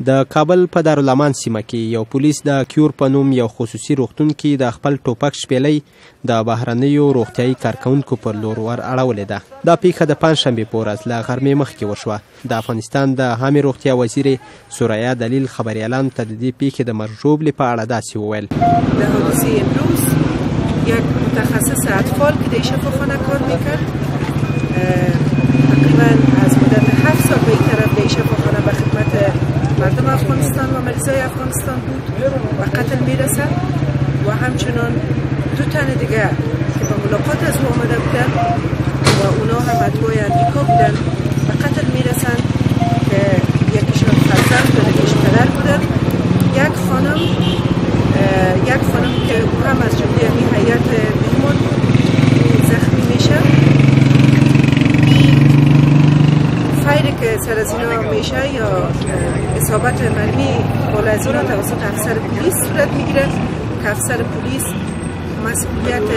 د کابل په دارالامان سیمه کې یو پولیس د کیور په نوم یو خصوصي روغتون کې د خپل ټوپک شپېلۍ د بهرنیو روغتیایي کارکوونکو پر لور ور اړولې ده. دا پیښه د پنجشنبې په ورځ له غرمې مخکې وشوه. د افغانستان د عامې روغتیا وزیرې سوریا دلیل خبریالانو ته د دې پیښې د مرژوبلې په اړه داسې وویل: در حادثه امروز یک متخصص اطفال که در شفاخانه کار میکرد تقریبا از مدت 7 سال به این طرف در شفاخانه به خدمت مردم افغانستان و مریضای افغانستان بود و قتل میرسد و همچنان 2 تن دیگه که به ملاقات از او آمده بودن و اونا هم ادعای امریکا بودن و قتل میرسند که یکیشان فرزند و یکیش پدر بودن. یک خانم که او هم از جمله این هیئت مهمان زخمی میشه. فایری که سر از اینا میشه یا اصابت مرمی بالا از اینا توسط افسر پلیس صورت میگیره که افسر پلیس مسئولیت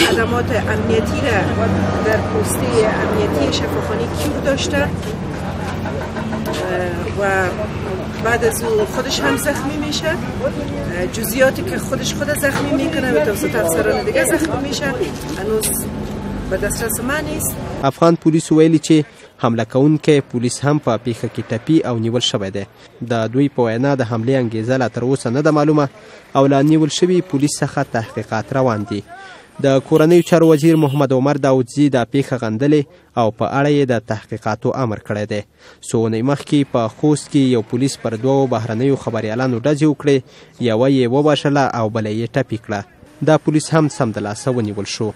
خدمات امنیتی را در پسته امنیتی شفاخانه کیور داشته و بعد از او خودش هم زخمی میشه. جزئیاتی که خود زخمی میکنه و توسط افسران دیگه زخمی میشه هنوز به دسترس ما نیست. افغان پولیس ویلي چې حمله کوونکی پولیس هم په پیښه کې ټپي او نیول شوی دی. د دوی په وینا د حملې انګیزه لا تر اوسه نه ده معلومه او له نیول شوي پولیس څخه تحقیقات روان دي. د کورنیو چارو وزیر محمد عمر داودزي دا پیښه غندلې او په اړه یې د تحقیقاتو امر کړی دی. څو اونۍ مخکې په خوست کې یو پولیس پر 2 بهرنیو خبریالانو ډزې وکړې، یوه یې ووژله او بله یې ټپي کړه. دا پولیس هم سمدلاسه ونیول شو.